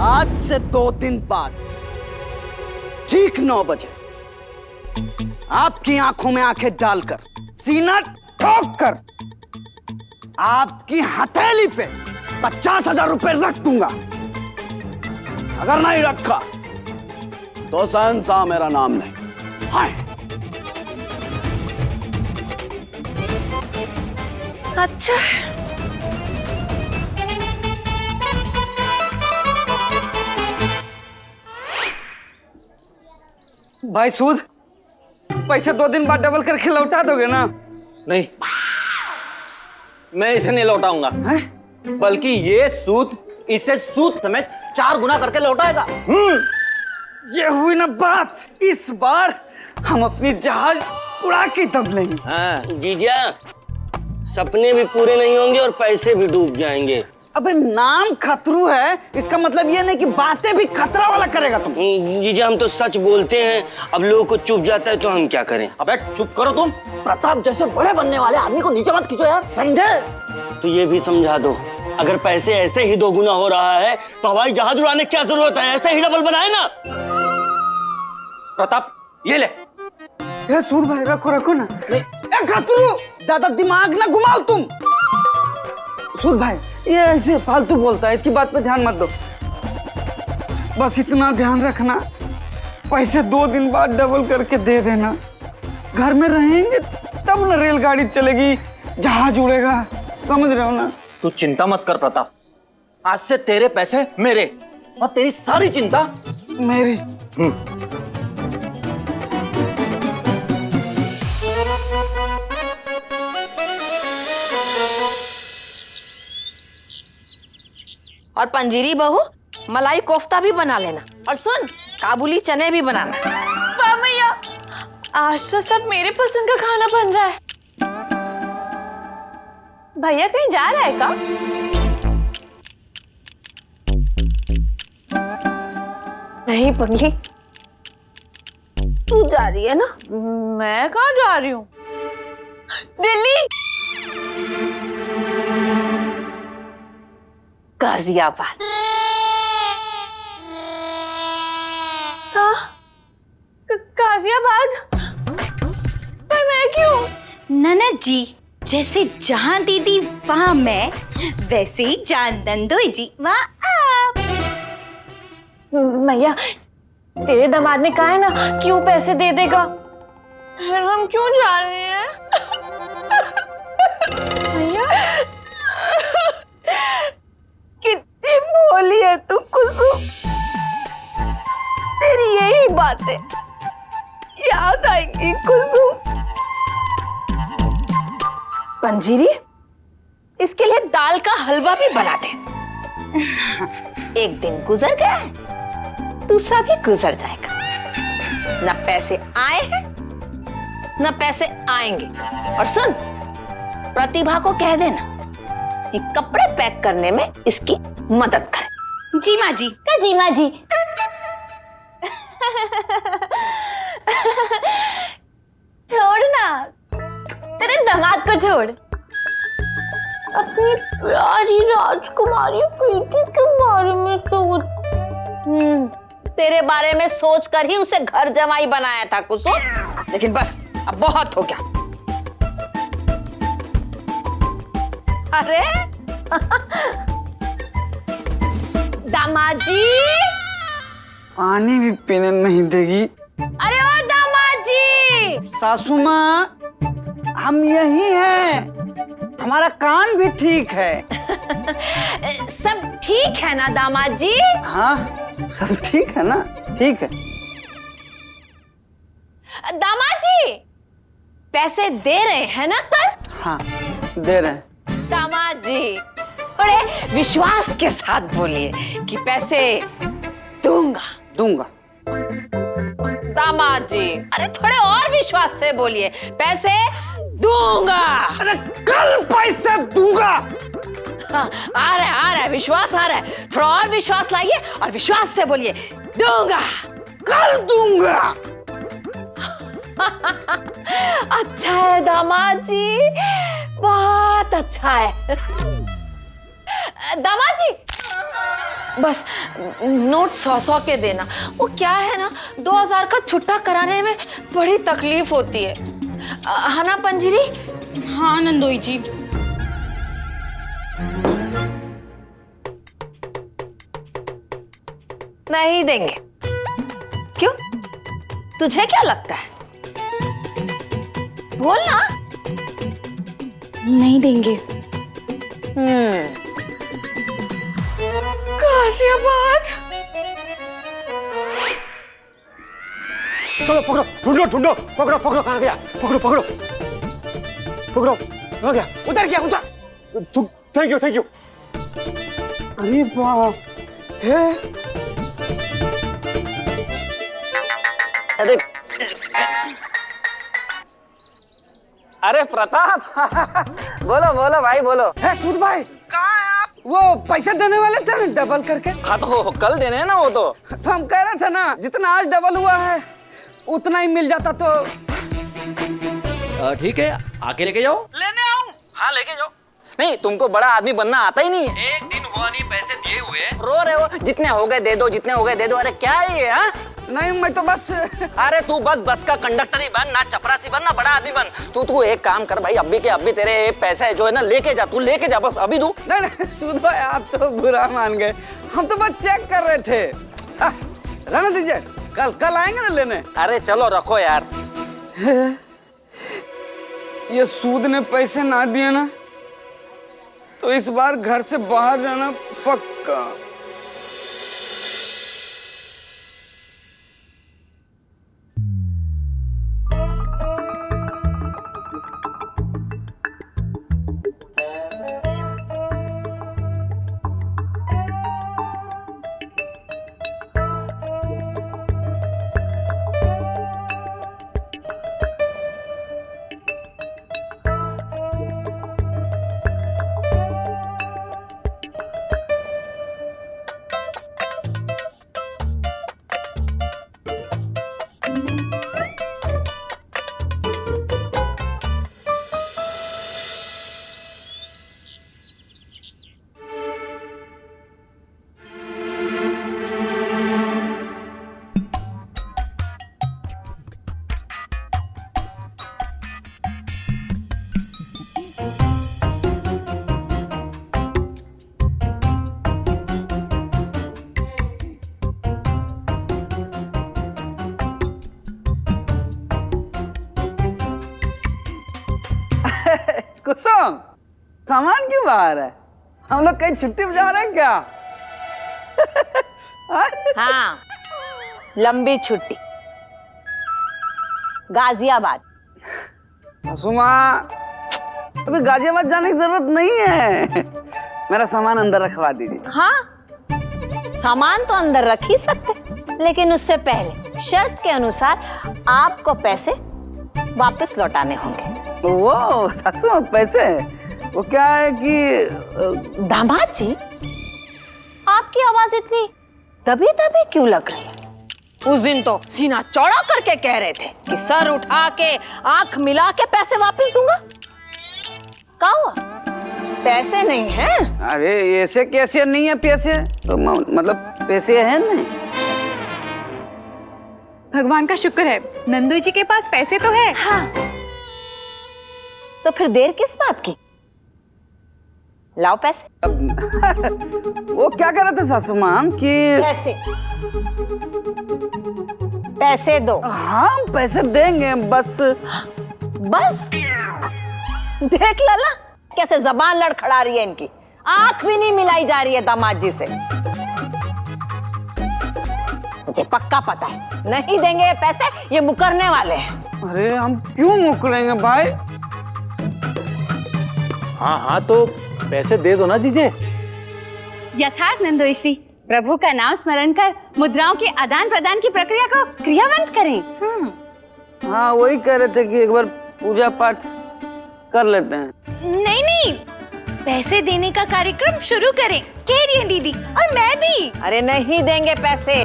आज से 2 दिन बाद ठीक 9 बजे आपकी आंखों में आंखें डालकर सीना ठोक कर आपकी हथेली पे 50,000 रुपए रख दूंगा। अगर नहीं रखा तो शहंशाह मेरा नाम नहीं। हाय। अच्छा, भाई सूद पैसे 2 दिन बाद डबल करके लौटा दोगे ना? नहीं, मैं इसे नहीं लौटाऊंगा, बल्कि ये सूद इसे सूद समेत 4 गुना करके लौटाएगा। ये हुई ना बात। इस बार हम अपनी जहाज उड़ा के दम लेंगे। हाँ। जीजा, सपने भी पूरे नहीं होंगे और पैसे भी डूब जाएंगे। अबे नाम खतरू है, इसका मतलब ये नहीं कि बातें भी खतरा वाला करेगा तुम। जीजा, हम तो सच बोलते हैं, अब लोगों को चुप जाता है तो हम क्या करें। अबे चुप करो तुम। प्रताप जैसे बड़े बनने वाले आदमी को नीचे मत खींचो यार, समझे? तो ये भी समझा दो, अगर पैसे ऐसे ही 2 गुना हो रहा है तो हवाई जहाज उड़ाने की क्या जरूरत है, ऐसे ही डबल बनाए ना। प्रताप ये ले। ये सूर भाई रखो ना। ए खतरू, ज्यादा दिमाग ना घुमाओ तुम। सूर भाई ये ऐसे फालतू बोलता है, इसकी बात पे ध्यान मत दो। बस इतना ध्यान रखना, पैसे 2 दिन बाद डबल करके दे देना। घर में रहेंगे तब ना रेलगाड़ी चलेगी, जहाज उड़ेगा, समझ रहे हो ना? तू चिंता मत कर प्रताप, आज से तेरे पैसे मेरे और तेरी सारी चिंता मेरी। और पंजीरी बहू मलाई कोफ्ता भी बना लेना, और सुन काबुली चने भी बनाना। वाह भैया, आज तो सब मेरे पसंद का खाना बन रहा है। भैया कहीं जा रहा है क्या? नहीं पगली, तू जा रही है ना? मैं कहाँ जा रही हूँ? दिल्ली। गाजियाबाद। गाजियाबाद? पर मैं क्यों? ननद जी, जैसे जहां दीदी वहां मैं, वैसे ही जान नंदोई जी वहां आप। भैया तेरे दामाद ने कहा है ना कि वो पैसे दे देगा, फिर हम क्यों जा रहे हैं? भैया कितनी भोली है तू कुसुम, तेरी यही बातें याद आएंगी कुसुम। पंजीरी, इसके लिए दाल का हलवा भी बना दे। एक दिन गुजर गया है, दूसरा भी गुजर जाएगा। न पैसे आए हैं न पैसे आएंगे। और सुन, प्रतिभा को कह देना कि कपड़े पैक करने में इसकी मदद करे। जी माँ जी। का जी माँ जी। छोड़ ना, तेरे दामाद को छोड़। अपनी प्यारी राजकुमारी प्रीति के बारे में सोच। तेरे बारे में सोचकर ही उसे घर जमाई बनाया था कुसुम, लेकिन बस अब बहुत हो गया। अरे दामाद जी, पानी भी पीने नहीं देगी। अरे ओ दामाद जी। सासू माँ, हम यही हैं, हमारा कान भी ठीक है। सब ठीक है ना दामाद जी? हाँ सब ठीक है ना? ठीक है। दामाद जी पैसे दे रहे हैं ना कल? हाँ दे रहे हैं। दामाद जी बड़े विश्वास के साथ बोलिए कि पैसे दूंगा। दूंगा। दामाद जी अरे थोड़े और विश्वास से बोलिए, पैसे दूंगा। अरे कल पैसे दूंगा। हाँ, आ रहा है विश्वास आ रहा है, थोड़ा और विश्वास लाइए और विश्वास से बोलिए, दूंगा। कल दूंगा। अच्छा है दामाद जी, बहुत अच्छा है। दामाद जी बस नोट 100-100 के देना। वो क्या है ना, 2000 का छुट्टा कराने में बड़ी तकलीफ होती है। है ना पंजरी? हाँ नंदोई जी। नहीं देंगे। क्यों? तुझे क्या लगता है? बोल ना। नहीं देंगे। गाजियाबाद। चलो पकड़ो, ढूंढो ढूंढो, पकड़ो पकड़ो, कहाँ गया? पकड़ो पकड़ो पकड़ो, कहाँ गया? उधर गया, उधर। Thank you thank you. अरे बाप है। अरे अरे प्रताप बोलो बोलो भाई बोलो। है सूद भाई, कहाँ है आप? वो पैसे देने वाले थे ना डबल करके। हाँ तो कल देने हैं ना वो तो हम कह रहे थे ना, जितना आज डबल हुआ है उतना ही मिल जाता तो। ठीक है, आके लेके जाओ। लेने आऊं? हाँ लेके जाओ। नहीं, तुमको बड़ा आदमी बनना आता ही नहीं है। एक दिन हुआ नहीं, पैसे दिए हुए। रो रहे हो, जितने हो गए दे दो, जितने हो गए दे दो। अरे क्या है ये? हाँ नहीं मैं तो बस। अरे तू बस का कंडक्टर ही बन, ना चपरासी बन, ना बड़ा आदमी बन। तू एक काम कर भाई, अभी के अभी तेरे पैसे जो है ना लेके जा, तू लेके जा, बस अभी दू। नहीं नहीं सूद भाई, आप तो बुरा मान गए। हम तो बस चेक कर रहे थे। रहने दीजिए, कल आएंगे ना लेने। अरे चलो रखो यार। ये सूद ने पैसे ना दिए ना तो इस बार घर से बाहर जाना पक्का। कुसुम, सामान क्यों बाहर है? हम लोग कहीं छुट्टी पे जा रहे हैं क्या? हाँ, लंबी छुट्टी गाजियाबाद। कुसुमा, अभी गाजियाबाद जाने की जरूरत नहीं है। मेरा सामान अंदर रखवा दीजिए। हाँ, सामान तो अंदर रख ही सकते, लेकिन उससे पहले शर्त के अनुसार आपको पैसे वापस लौटाने होंगे। वो सासू पैसे, वो क्या है कि दामाद जी, आपकी आवाज इतनी दबी दबी क्यों लग रही है? उस दिन तो सीना चौड़ा करके कह रहे थे कि सर उठा के आंख मिला के पैसे वापस दूंगा। क्या हुआ? पैसे नहीं हैं? अरे ऐसे कैसे नहीं है पैसे? तो मतलब पैसे हैं नहीं। भगवान का शुक्र है, नंदू जी के पास पैसे तो है। हाँ। तो फिर देर किस बात की? लाओ पैसे। वो क्या कह रहे थे सासू माम कि पैसे पैसे दो। हाँ पैसे देंगे, बस देख लाला कैसे जबान लड़खड़ा रही है इनकी, आंख भी नहीं मिलाई जा रही है दामाद जी से। मुझे पक्का पता है नहीं देंगे पैसे, ये मुकरने वाले हैं। अरे हम क्यों मुकरेंगे भाई? हाँ तो पैसे दे दो ना जीजे। यथार्थ नंदोश्री, प्रभु का नाम स्मरण कर मुद्राओं के आदान प्रदान की प्रक्रिया को क्रियावंत करें। हाँ वही कह रहे थे कि एक बार पूजा पाठ कर लेते हैं। नहीं, पैसे देने का कार्यक्रम शुरू करें। कह रही है दीदी, और मैं भी। अरे नहीं देंगे पैसे,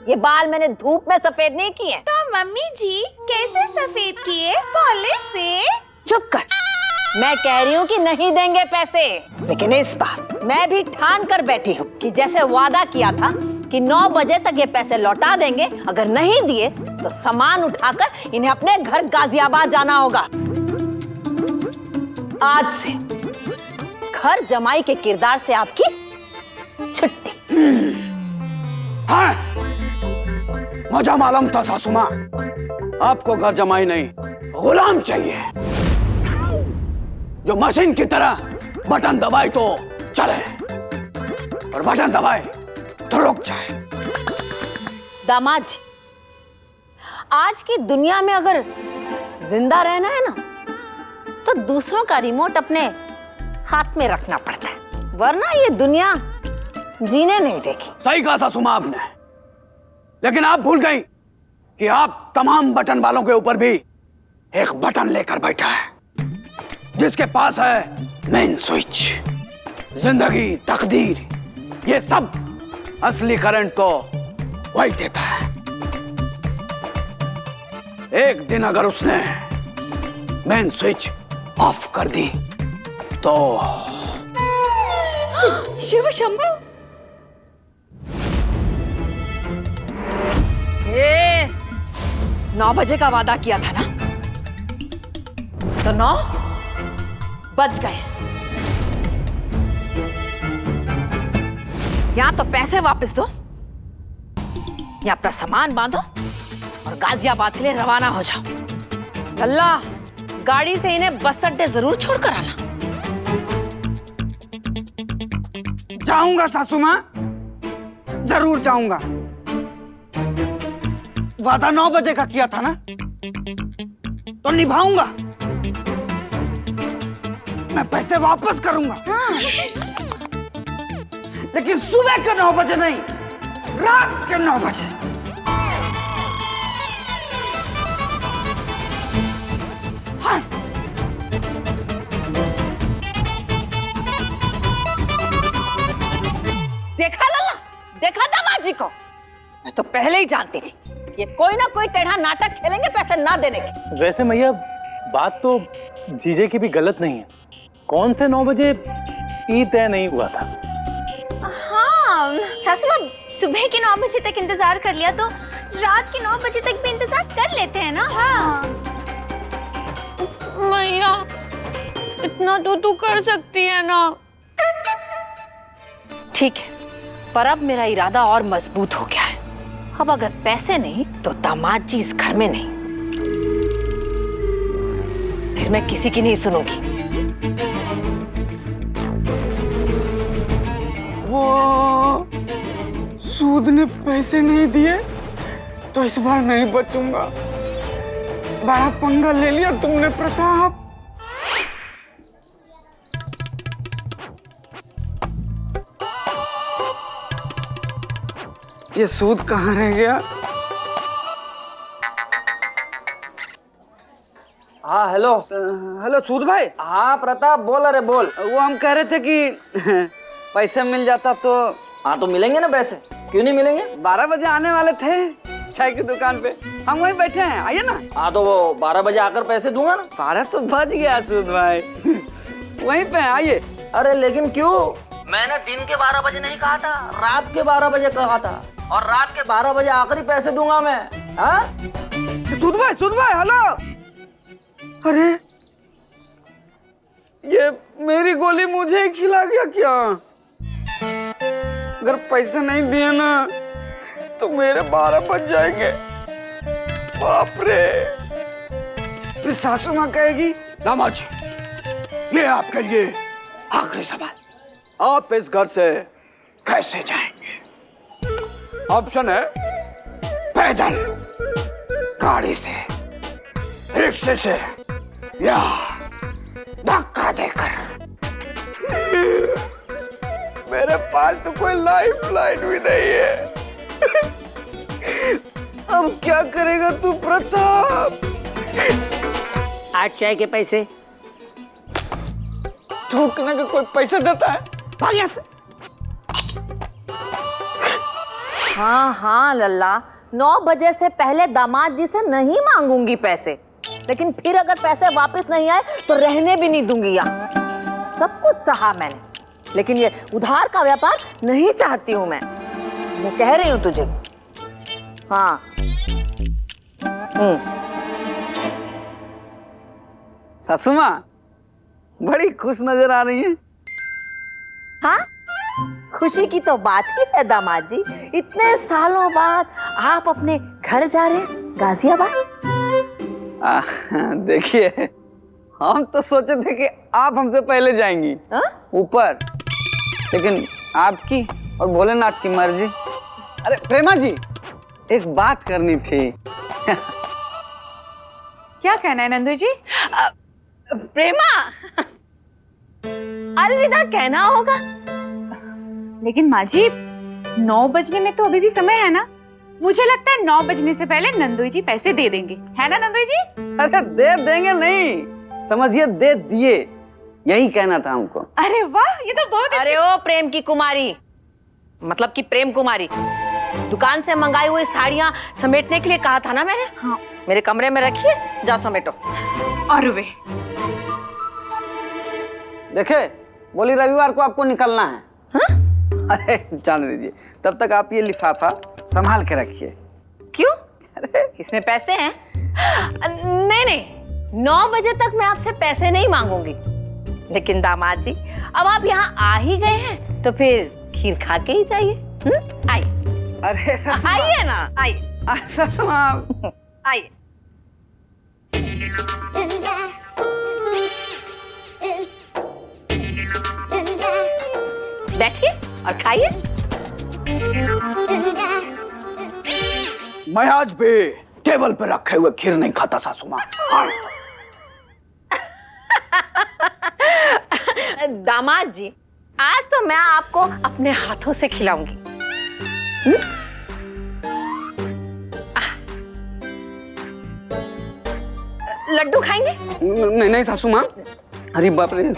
ये बाल मैंने धूप में सफेद नहीं किए। तो मम्मी जी कैसे सफेद किए? पॉलिश से। चुप कर। मैं कह रही हूँ कि नहीं देंगे पैसे, लेकिन इस बार मैं भी ठान कर बैठी हूँ कि जैसे वादा किया था कि 9 बजे तक ये पैसे लौटा देंगे, अगर नहीं दिए तो सामान उठाकर इन्हें अपने घर गाजियाबाद जाना होगा। आज से घर जमाई के किरदार से आपकी छुट्टी। हाँ, मुझे मालूम था सासू माँ, आपको घर जमाई नहीं गुलाम चाहिए, जो मशीन की तरह बटन दबाए तो चले और बटन दबाए तो रुक जाए। दामाद जी, आज की दुनिया में अगर जिंदा रहना है ना तो दूसरों का रिमोट अपने हाथ में रखना पड़ता है, वरना ये दुनिया जीने नहीं देगी। सही कहा सासू माँ आपने, लेकिन आप भूल गई कि आप तमाम बटन वालों के ऊपर भी एक बटन लेकर बैठा है, जिसके पास है मेन स्विच। जिंदगी, तकदीर, ये सब असली करंट तो वही देता है। एक दिन अगर उसने मेन स्विच ऑफ कर दी तो शिव शंभू, ये 9 बजे का वादा किया था ना, तो 9 बज गए। या तो पैसे वापस दो या अपना सामान बांधो और गाजियाबाद के लिए रवाना हो जाओ। लल्ला, गाड़ी से इन्हें बस अड्डे जरूर छोड़कर आना। जाऊंगा सासू माँ, जरूर जाऊंगा। वादा 9 बजे का किया था ना, तो निभाऊंगा। मैं पैसे वापस करूंगा, लेकिन सुबह के 9 बजे नहीं, रात के 9 बजे। हाँ। देखा लल्ला, देखा दामाद जी को? मैं तो पहले ही जानती थी ये कोई ना कोई टेढ़ा नाटक खेलेंगे पैसे ना देने के। वैसे मैया, बात तो जीजे की भी गलत नहीं है। कौन से 9 बजे ई तय नहीं हुआ था। हाँ सासू माँ, सुबह के 9 बजे तक इंतजार कर लिया तो रात के 9 बजे तक भी इंतजार कर लेते हैं ना। हाँ मैया, इतना तो तू कर सकती है ना। ठीक है, पर अब मेरा इरादा और मजबूत हो गया है। अब अगर पैसे नहीं तो दामाद जी इस घर में नहीं, फिर मैं किसी की नहीं सुनूंगी। वो सूद ने पैसे नहीं दिए तो इस बार नहीं बचूंगा। बड़ा पंगा ले लिया तुमने प्रताप। ये सूद कहाँ रह गया? हाँ हेलो। हेलो सूद भाई। हाँ प्रताप बोल, अरे बोल। वो हम कह रहे थे कि पैसा मिल जाता तो। हाँ तो मिलेंगे ना पैसे, क्यों नहीं मिलेंगे? 12 बजे आने वाले थे चाय की दुकान पे, हम वहीं बैठे हैं, आइए ना। हाँ तो वो 12 बजे आकर पैसे दूंगा ना। 12 तो बज गया सूद भाई। वहीं पे आइए। अरे लेकिन क्यों? मैंने दिन के 12 बजे नहीं कहा था, रात के 12 बजे कहा था, और रात के 12 बजे आकर ही पैसे दूंगा मैं। हाँ सूद भाई हेलो। अरे ये मेरी गोली मुझे ही खिला गया क्या? अगर पैसे नहीं दिए ना तो मेरे 12 बज जाएंगे। बाप रे, फिर सासू माँ कहेगी दामाद जी ये आपके लिए आखिरी सवाल, आप इस घर से कैसे जाएंगे? ऑप्शन है पैदल, गाड़ी से, रिक्शे से या धक्का देकर। मेरे पास तो कोई लाइफ लाइन भी नहीं है। अब क्या करेगा तू प्रताप? 8 चाय के पैसे। थूकने का कोई पैसा देता है? भाग यहाँ से। हाँ हाँ लल्ला, 9 बजे से पहले दामाद जी से नहीं मांगूंगी पैसे। लेकिन फिर अगर पैसे वापस नहीं आए तो रहने भी नहीं दूंगी यहाँ। सब कुछ सहा मैंने, लेकिन ये उधार का व्यापार नहीं चाहती हूँ मैं कह रही हूँ तुझे। हाँ। सासू माँ बड़ी खुश नजर आ रही है। हाँ, खुशी की तो बात ही है दामाद जी। इतने सालों बाद आप अपने घर जा रहे हैं गाजियाबाद। देखिए, हम तो सोचे थे कि आप हमसे पहले जाएंगी ऊपर, लेकिन आपकी और भोलेनाथ की मर्जी। अरे प्रेमा जी, एक बात करनी थी। क्या कहना है नंदू जी? प्रेमा, अलविदा कहना होगा। लेकिन माँ जी 9 बजने में तो अभी भी समय है ना। मुझे लगता है 9 बजने से पहले नंदू जी पैसे दे देंगे, है ना नंदू जी? अरे दे देंगे नहीं, समझिए दे दिए, यही कहना था हमको। अरे वाह, ये तो बहुत अरे ओ प्रेम की कुमारी, मतलब कि प्रेम कुमारी, दुकान से मंगाई हुई साड़ियाँ समेटने के लिए कहा था ना मैंने। हाँ। मेरे कमरे में रखिए, जाओ समेटो। और वे देखे, बोली रविवार को आपको निकलना है। हाँ? अरे जाने दीजिए, तब तक आप ये लिफाफा संभाल के रखिए। क्यों? इसमें पैसे हैं? नहीं नहीं, 9 बजे तक मैं आपसे पैसे नहीं मांगूंगी। लेकिन दामाद जी, अब आप यहाँ आ ही गए हैं तो फिर खीर खा के ही जाइए। आइए। अरे सासू माँ, आइए ना, आइए सासू माँ, आइए। बैठिए और खाइए। मैं आज भी टेबल पे रखे हुए खीर नहीं खाता सासू माँ। दामाद जी, आज तो मैं आपको अपने हाथों से खिलाऊंगी। लड्डू खाएंगे? नहीं नहीं सासू माँ, अरे बाप रे,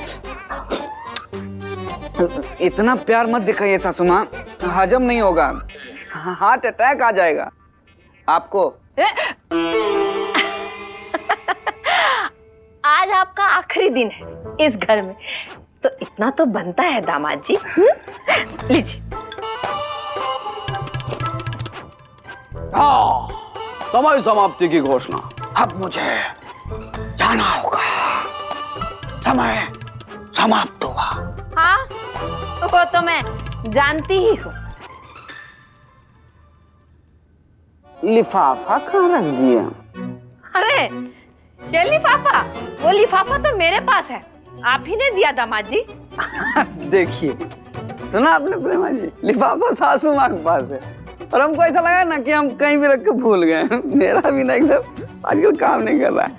इतना प्यार मत दिखाइए सासू माँ, हजम नहीं होगा, हार्ट अटैक आ जाएगा आपको। आज आपका आखिरी दिन है इस घर में, तो इतना तो बनता है दामाद जी। लीजिए। समय समाप्ति की घोषणा। अब मुझे जाना होगा, समय समाप्त हुआ। हाँ, वो तो मैं जानती ही हूँ। लिफाफा कहाँ रख दिया? अरे ये लिफाफा, वो लिफाफा तो मेरे पास है, आप ही ने दिया दामाद जी। देखिए, सुना आपने प्रेमा जी, लिफाफा सासू माँ के पास है, और हमको ऐसा लगा ना कि हम कहीं भी रख के भूल गए। मेरा भी ना एकदम आजकल काम नहीं कर रहा है।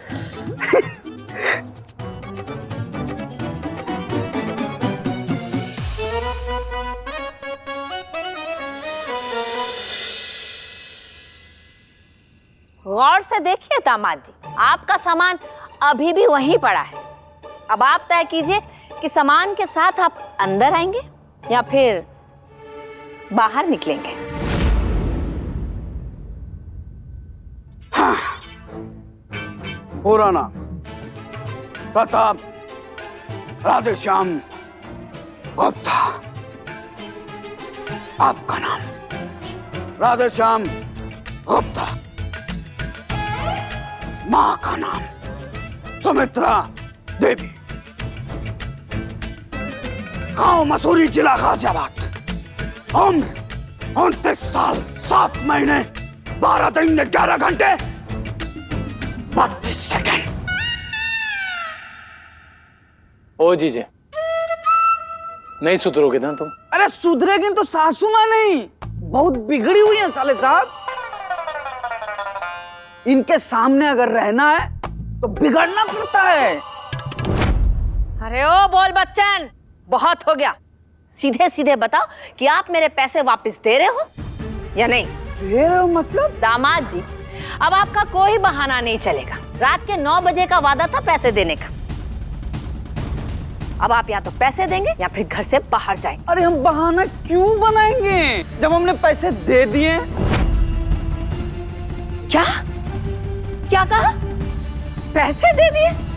गौर से देखिए दामाद जी, आपका सामान अभी भी वहीं पड़ा है। अब आप तय कीजिए कि सामान के साथ आप अंदर आएंगे या फिर बाहर निकलेंगे। पूरा नाम प्रताप राधेश्याम गुप्ता। आपका नाम राधेश्याम गुप्ता। माँ का नाम सुमित्रा देवी। गांव मसूरी, जिला गाजियाबाद। उम्र 29 साल 7 महीने 12 दिन 11 घंटे 32 सेकंड। ओ जीजे, नहीं सुधरोगे ना तुम? अरे सुधरेगी तो सासू माँ नहीं, बहुत बिगड़ी हुई है साले साहब। इनके सामने अगर रहना है तो बिगड़ना पड़ता है। अरे ओ बोल बच्चन, बहुत हो गया। सीधे सीधे बताओ कि आप मेरे पैसे वापस दे रहे हो या नहीं? दे रहे हो मतलब? दामाद जी, अब आपका कोई बहाना नहीं चलेगा। रात के 9 बजे का वादा था पैसे देने का। अब आप या तो पैसे देंगे या फिर घर से बाहर जाएंगे। अरे हम बहाना क्यों बनाएंगे जब हमने पैसे दे दिए? क्या क्या कहा? पैसे दे दिए?